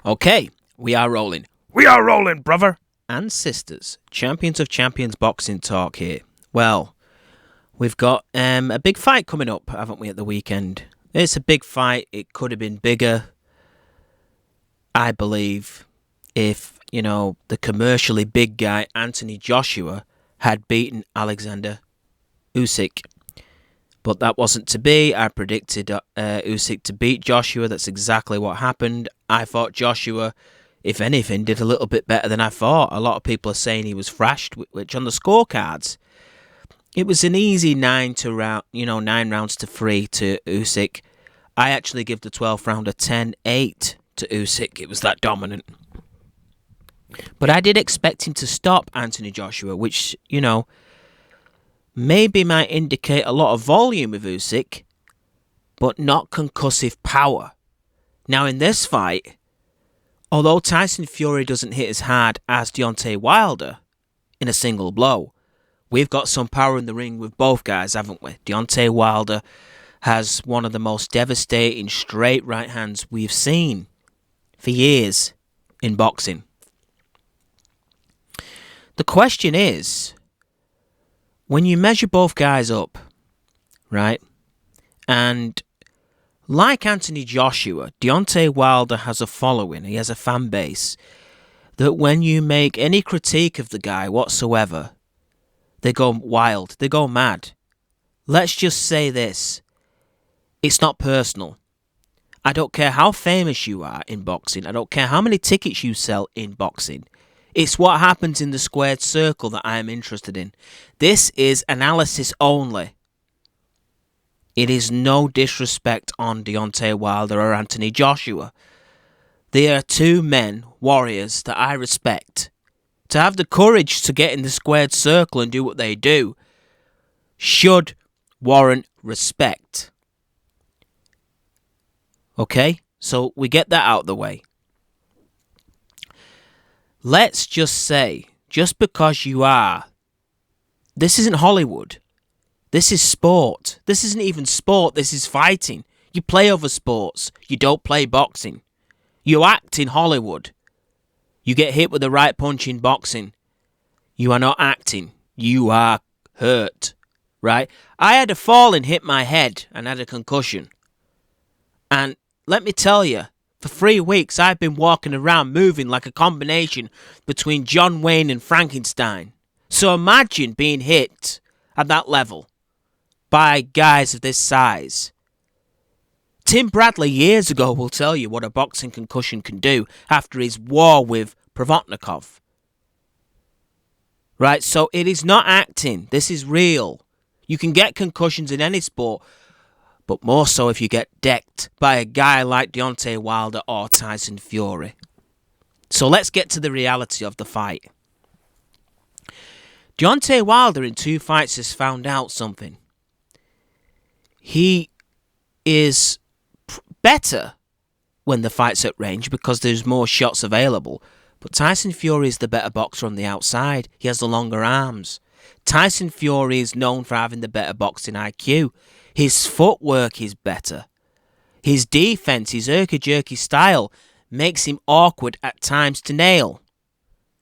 Okay, we are rolling. We are rolling, brother and sisters. Champions of Champions boxing talk here. Well, we've got a big fight coming up, haven't we, at the weekend? It's a big fight. It could have been bigger, I believe, if, the commercially big guy, Anthony Joshua, had beaten Alexander Usyk. But that wasn't to be. I predicted Usyk to beat Joshua. That's exactly what happened. I thought Joshua, if anything, did a little bit better than I thought. A lot of people are saying he was thrashed, which on the scorecards, it was an easy 9 rounds to 3 to Usyk. I actually give the 12th round a 10-8 to Usyk. It was that dominant. But I did expect him to stop Anthony Joshua, which, maybe might indicate a lot of volume with Usyk, but not concussive power. Now in this fight, although Tyson Fury doesn't hit as hard as Deontay Wilder in a single blow, we've got some power in the ring with both guys, haven't we? Deontay Wilder has one of the most devastating straight right hands we've seen for years in boxing. The question is, when you measure both guys up, right, and like Anthony Joshua, Deontay Wilder has a following, he has a fan base, that when you make any critique of the guy whatsoever, they go wild, they go mad. Let's just say this, it's not personal. I don't care how famous you are in boxing, I don't care how many tickets you sell in boxing. It's what happens in the squared circle that I am interested in. This is analysis only. It is no disrespect on Deontay Wilder or Anthony Joshua. They are two men, warriors, that I respect. To have the courage to get in the squared circle and do what they do should warrant respect. Okay? So we get that out of the way. Let's just say, just because you are, this isn't Hollywood. This is sport. This isn't even sport, this is fighting. You play other sports. You don't play boxing. You act in Hollywood. You get hit with the right punch in boxing. You are not acting. You are hurt. Right? I had a fall and hit my head and had a concussion. And let me tell you, for 3 weeks, I've been walking around moving like a combination between John Wayne and Frankenstein. So imagine being hit at that level by guys of this size. Tim Bradley years ago will tell you what a boxing concussion can do after his war with Provodnikov. Right, so it is not acting. This is real. You can get concussions in any sport, but more so if you get decked by a guy like Deontay Wilder or Tyson Fury. So let's get to the reality of the fight. Deontay Wilder in 2 fights has found out something. He is better when the fight's at range because there's more shots available. But Tyson Fury is the better boxer on the outside. He has the longer arms. Tyson Fury is known for having the better boxing IQ. His footwork is better. His defense, his herky-jerky style, makes him awkward at times to nail.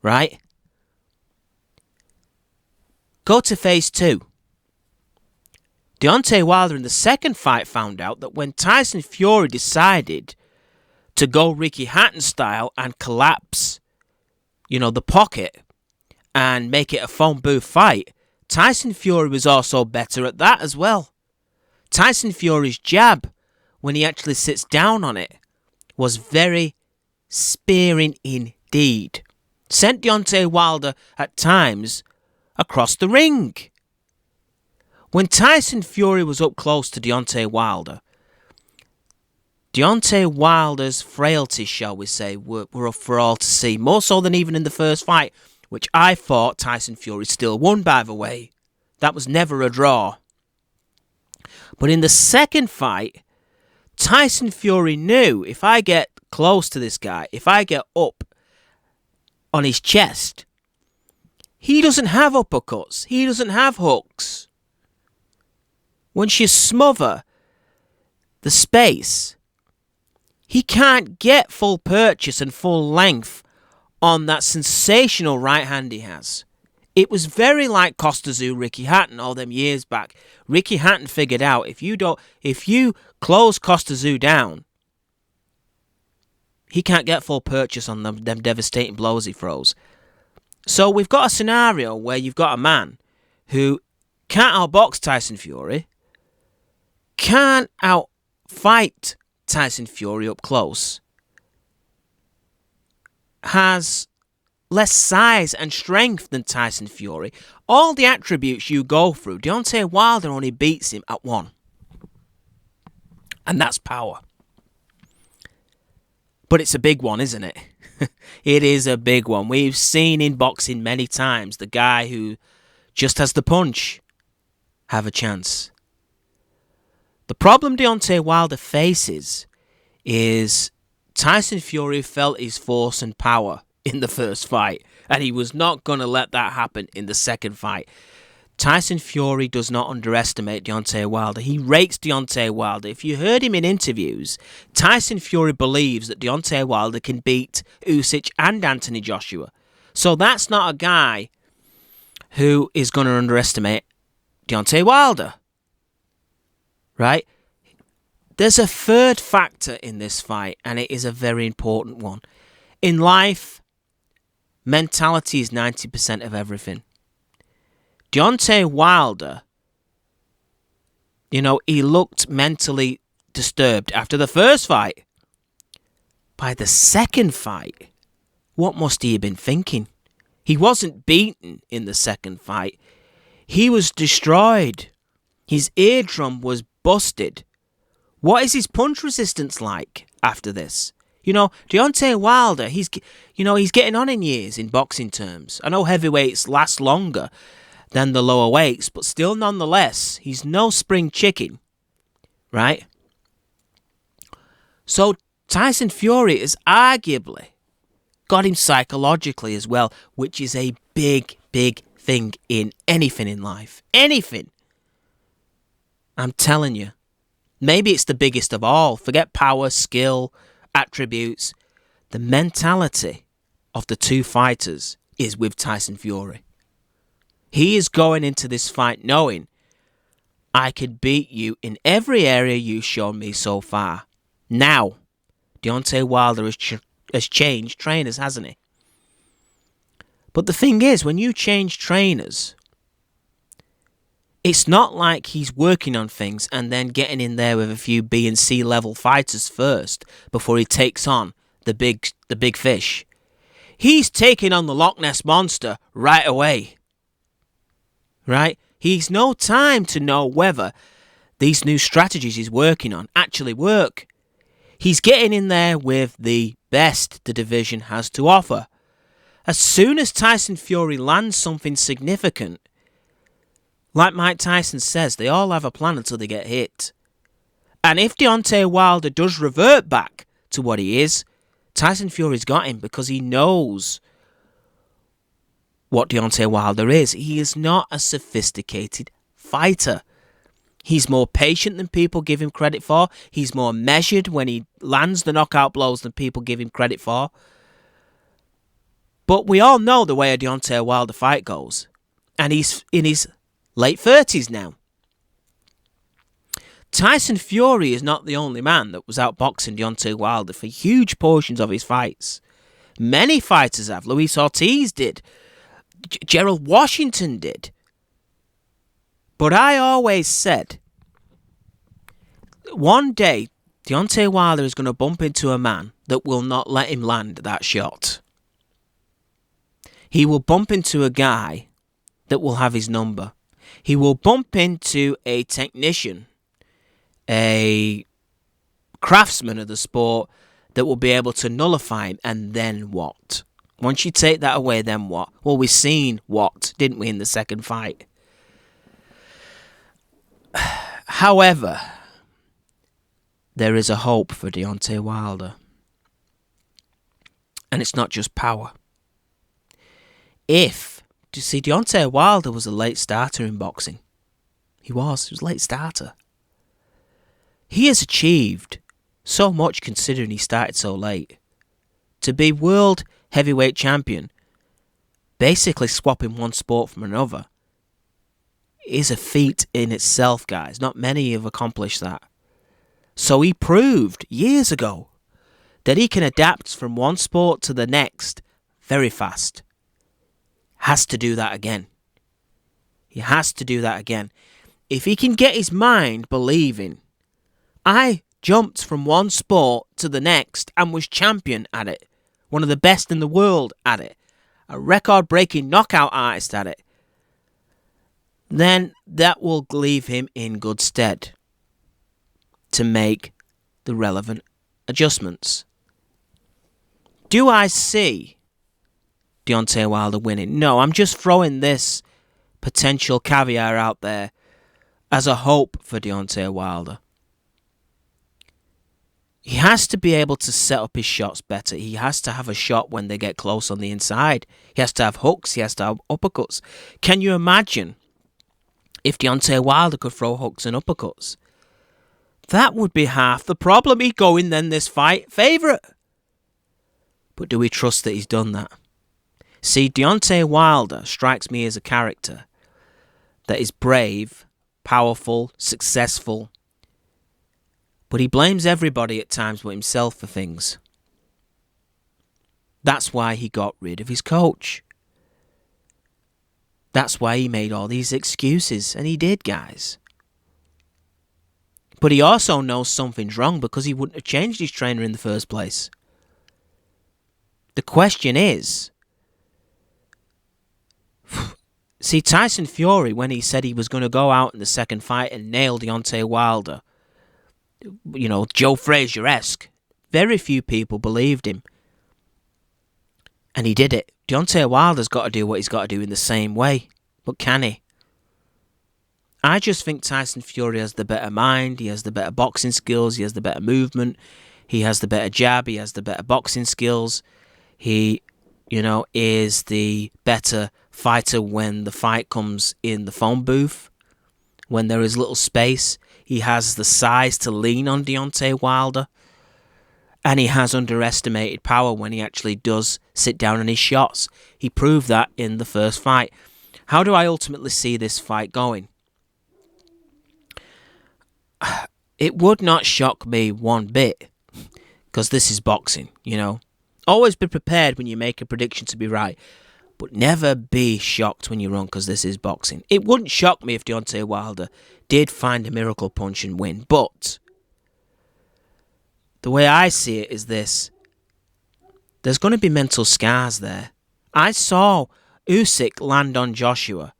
Right? Go to phase 2. Deontay Wilder in the second fight found out that when Tyson Fury decided to go Ricky Hatton style and collapse, the pocket and make it a phone booth fight, Tyson Fury was also better at that as well. Tyson Fury's jab, when he actually sits down on it, was very spearing indeed. Sent Deontay Wilder at times across the ring. When Tyson Fury was up close to Deontay Wilder's frailties, shall we say, were up for all to see. More so than even in the first fight, which I thought Tyson Fury still won, by the way. That was never a draw. But in the second fight, Tyson Fury knew, if I get close to this guy, if I get up on his chest, he doesn't have uppercuts, he doesn't have hooks. Once you smother the space, He can't get full purchase and full length on that sensational right hand he has. It was very like Costa Zoo, Ricky Hatton all them years back. Ricky Hatton figured out if you close Costa Zoo down, he can't get full purchase on them devastating blows he throws. So we've got a scenario where you've got a man who can't outbox Tyson Fury, can't outfight Tyson Fury up close, has less size and strength than Tyson Fury. All the attributes you go through, Deontay Wilder only beats him at one. And that's power. But it's a big one, isn't it? It is a big one. We've seen in boxing many times the guy who just has the punch have a chance. The problem Deontay Wilder faces is Tyson Fury felt his force and power in the first fight, and he was not going to let that happen in the second fight. Tyson Fury does not underestimate Deontay Wilder. He rates Deontay Wilder. If you heard him in interviews, Tyson Fury believes that Deontay Wilder can beat Usyk and Anthony Joshua. So that's not a guy who is going to underestimate Deontay Wilder. Right? There's a third factor in this fight, and it is a very important one. In life, mentality is 90% of everything. Deontay Wilder, he looked mentally disturbed after the first fight. By the second fight, what must he have been thinking? He wasn't beaten in the second fight. He was destroyed. His eardrum was busted. What is his punch resistance like after this? Deontay Wilder, he's getting on in years in boxing terms. I know heavyweights last longer than the lower weights, but still nonetheless, he's no spring chicken, right? So Tyson Fury has arguably got him psychologically as well, which is a big, big thing in anything in life. Anything. I'm telling you. Maybe it's the biggest of all. Forget power, skill, attributes. The mentality of the two fighters is with Tyson Fury. He is going into this fight knowing, I could beat you in every area you've shown me so far. Now, Deontay Wilder has changed trainers, hasn't he? But the thing is, when you change trainers, it's not like he's working on things and then getting in there with a few B and C level fighters first before he takes on the big fish. He's taking on the Loch Ness Monster right away. Right? He's no time to know whether these new strategies he's working on actually work. He's getting in there with the best the division has to offer. As soon as Tyson Fury lands something significant, like Mike Tyson says, they all have a plan until they get hit. And if Deontay Wilder does revert back to what he is, Tyson Fury's got him because he knows what Deontay Wilder is. He is not a sophisticated fighter. He's more patient than people give him credit for. He's more measured when he lands the knockout blows than people give him credit for. But we all know the way a Deontay Wilder fight goes. And he's in his late 30s now. Tyson Fury is not the only man that was outboxing Deontay Wilder for huge portions of his fights. Many fighters have. Luis Ortiz did. Gerald Washington did. But I always said, one day Deontay Wilder is going to bump into a man that will not let him land that shot. He will bump into a guy that will have his number. He will bump into a technician, a craftsman of the sport that will be able to nullify him. And then what? Once you take that away, then what? Well, we've seen what, didn't we, in the second fight? However, there is a hope for Deontay Wilder. And it's not just power. Deontay Wilder was a late starter in boxing. He was a late starter. He has achieved So much considering he started so late. To be world heavyweight champion, basically swapping one sport from another, is a feat in itself, guys. Not many have accomplished that. So he proved years ago that he can adapt from one sport to the next very fast. Has to do that again. He has to do that again. If he can get his mind believing, I jumped from one sport to the next and was champion at it. One of the best in the world at it. A record-breaking knockout artist at it. Then that will leave him in good stead to make the relevant adjustments. Do I see Deontay Wilder winning? No, I'm just throwing this potential caveat out there as a hope for Deontay Wilder. He has to be able to set up his shots better. He has to have a shot when they get close on the inside. He has to have hooks. He has to have uppercuts. Can you imagine if Deontay Wilder could throw hooks and uppercuts? That would be half the problem. He'd go in then this fight favourite. But do we trust that he's done that? See, Deontay Wilder strikes me as a character that is brave, powerful, successful, but he blames everybody at times but himself for things. That's why he got rid of his coach. That's why he made all these excuses, and he did, guys. But he also knows something's wrong because he wouldn't have changed his trainer in the first place. The question is, see, Tyson Fury, when he said he was going to go out in the second fight and nail Deontay Wilder, you know, Joe Frazier-esque, very few people believed him. And he did it. Deontay Wilder's got to do what he's got to do in the same way. But can he? I just think Tyson Fury has the better mind. He has the better boxing skills. He has the better movement. He has the better jab. He has the better boxing skills. He, is the better fighter when the fight comes in the phone booth. When there is little space. He has the size to lean on Deontay Wilder. And he has underestimated power when he actually does sit down on his shots. He proved that in the first fight. How do I ultimately see this fight going? It would not shock me one bit, because this is boxing, Always be prepared when you make a prediction to be right, but never be shocked when you're wrong, because this is boxing. It wouldn't shock me if Deontay Wilder did find a miracle punch and win, but the way I see it is this. There's going to be mental scars there. I saw Usyk land on Joshua,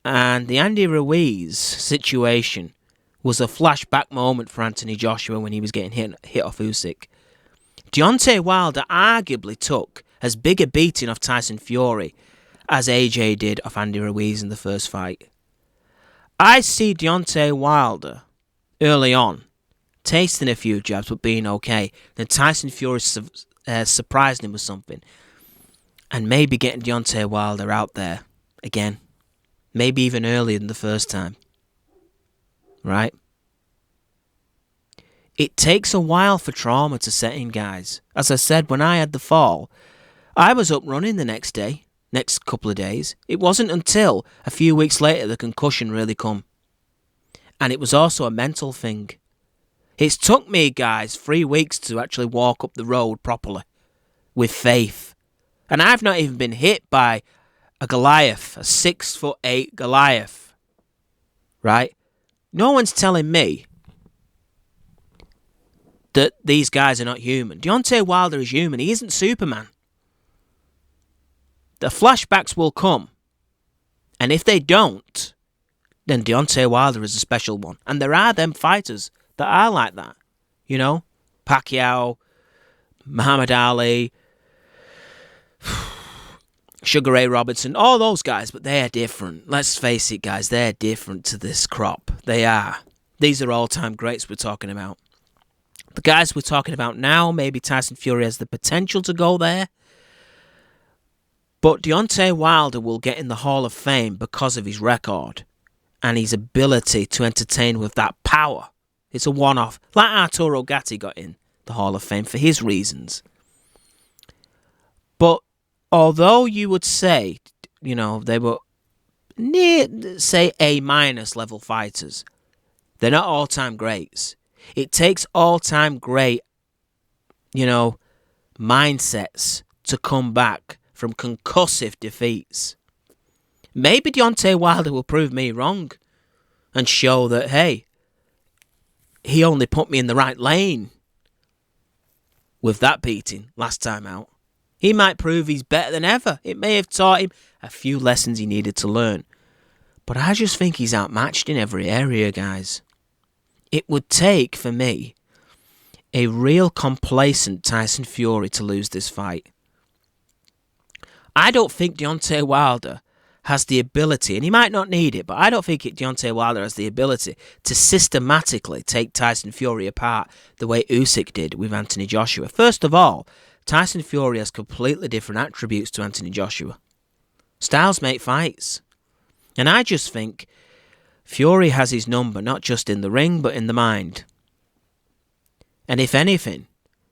and the Andy Ruiz situation was a flashback moment for Anthony Joshua when he was getting hit off Usyk. Deontay Wilder arguably took as big a beating off Tyson Fury as AJ did off Andy Ruiz in the first fight. I see Deontay Wilder early on tasting a few jabs but being okay. Then Tyson Fury surprised him with something. And maybe getting Deontay Wilder out there again. Maybe even earlier than the first time. Right? It takes a while for trauma to set in, guys. As I said, when I had the fall, I was up running the next couple of days. It wasn't until a few weeks later the concussion really come. And it was also a mental thing. It's took me, guys, 3 weeks to actually walk up the road properly. With faith. And I've not even been hit by a Goliath. A 6'8" Goliath. Right? No one's telling me that these guys are not human. Deontay Wilder is human. He isn't Superman. The flashbacks will come. And if they don't, then Deontay Wilder is a special one. And there are them fighters that are like that. Pacquiao, Muhammad Ali, Sugar Ray Robinson, all those guys, but they are different. Let's face it, guys, they're different to this crop. They are. These are all-time greats we're talking about. The guys we're talking about now, maybe Tyson Fury has the potential to go there. But Deontay Wilder will get in the Hall of Fame because of his record and his ability to entertain with that power. It's a one-off. Like Arturo Gatti got in the Hall of Fame for his reasons. But although you would say, they were near, say, A- level fighters, they're not all-time greats. It takes all-time great, mindsets to come back from concussive defeats. Maybe Deontay Wilder will prove me wrong and show that, hey, he only put me in the right lane with that beating last time out. He might prove he's better than ever. It may have taught him a few lessons he needed to learn. But I just think he's outmatched in every area, guys. It would take, for me, a real complacent Tyson Fury to lose this fight. I don't think Deontay Wilder has the ability, and he might not need it, but I don't think Deontay Wilder has the ability to systematically take Tyson Fury apart the way Usyk did with Anthony Joshua. First of all, Tyson Fury has completely different attributes to Anthony Joshua. Styles make fights. And I just think Fury has his number, not just in the ring, but in the mind. And if anything,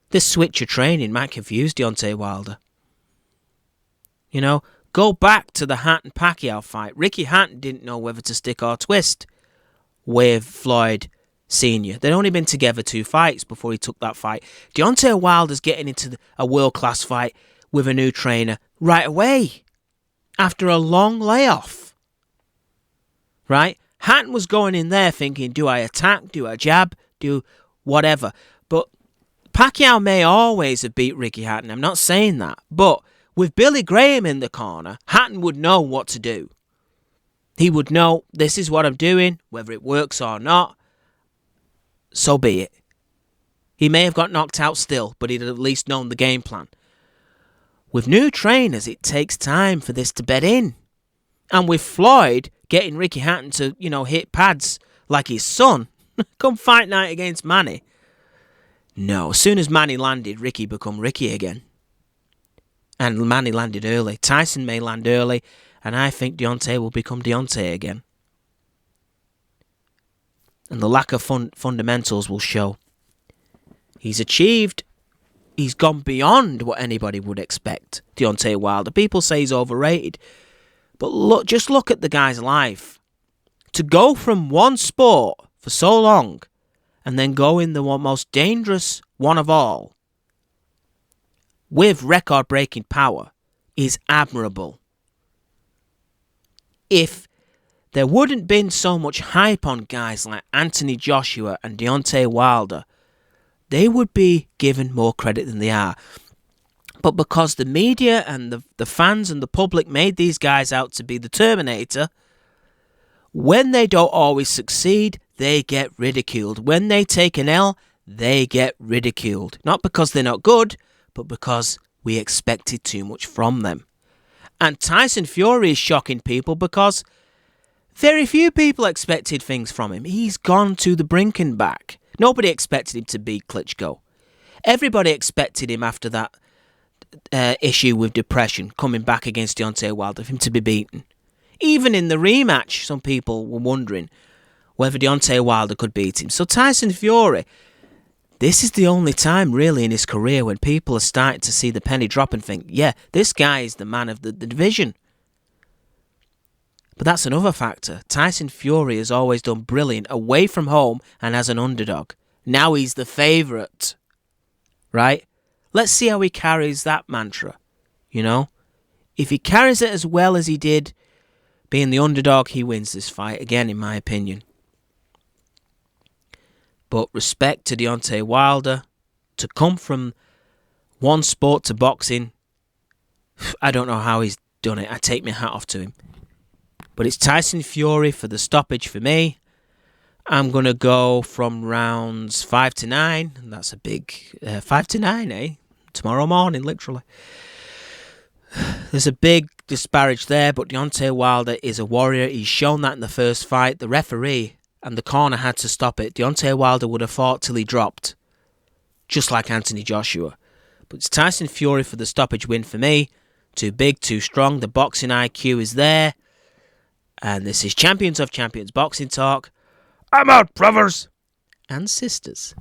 this switch of training might confuse Deontay Wilder. Go back to the Hatton-Pacquiao fight. Ricky Hatton didn't know whether to stick or twist with Floyd Sr. They'd only been together 2 fights before he took that fight. Deontay Wilder's getting into a world-class fight with a new trainer right away after a long layoff. Right? Hatton was going in there thinking, do I attack, do I jab, do whatever. But Pacquiao may always have beat Ricky Hatton. I'm not saying that. But with Billy Graham in the corner, Hatton would know what to do. He would know, this is what I'm doing, whether it works or not. So be it. He may have got knocked out still, but he'd at least known the game plan. With new trainers, it takes time for this to bed in. And with Floyd getting Ricky Hatton to, hit pads like his son, come fight night against Manny. No, as soon as Manny landed, Ricky become Ricky again. And Manny landed early. Tyson may land early, and I think Deontay will become Deontay again. And the lack of fundamentals will show. He's gone beyond what anybody would expect, Deontay Wilder. People say he's overrated. But just look at the guy's life. To go from one sport for so long and then go in the most dangerous one of all with record-breaking power is admirable. If there wouldn't been so much hype on guys like Anthony Joshua and Deontay Wilder, they would be given more credit than they are. But because the media and the fans and the public made these guys out to be the Terminator, when they don't always succeed, they get ridiculed. When they take an L, they get ridiculed. Not because they're not good, but because we expected too much from them. And Tyson Fury is shocking people because very few people expected things from him. He's gone to the brink and back. Nobody expected him to beat Klitschko. Everybody expected him after that issue with depression, coming back against Deontay Wilder, for him to be beaten. Even in the rematch, some people were wondering whether Deontay Wilder could beat him. So Tyson Fury, this is the only time really in his career when people are starting to see the penny drop and think, yeah, this guy is the man of the division. But that's another factor. Tyson Fury has always done brilliant away from home and as an underdog. Now he's the favourite, right? Let's see how he carries that mantra, If he carries it as well as he did being the underdog, he wins this fight, again, in my opinion. But respect to Deontay Wilder. To come from one sport to boxing, I don't know how he's done it. I take my hat off to him. But it's Tyson Fury for the stoppage for me. I'm going to go from rounds 5 to 9. And that's a big 5 to 9, eh? Tomorrow morning, literally. There's a big disparage there, but Deontay Wilder is a warrior. He's shown that in the first fight. The referee and the corner had to stop it. Deontay Wilder would have fought till he dropped, just like Anthony Joshua. But it's Tyson Fury for the stoppage win for me. Too big, too strong. The boxing IQ is there. And this is Champions of Champions Boxing Talk. I'm out, brothers. and sisters.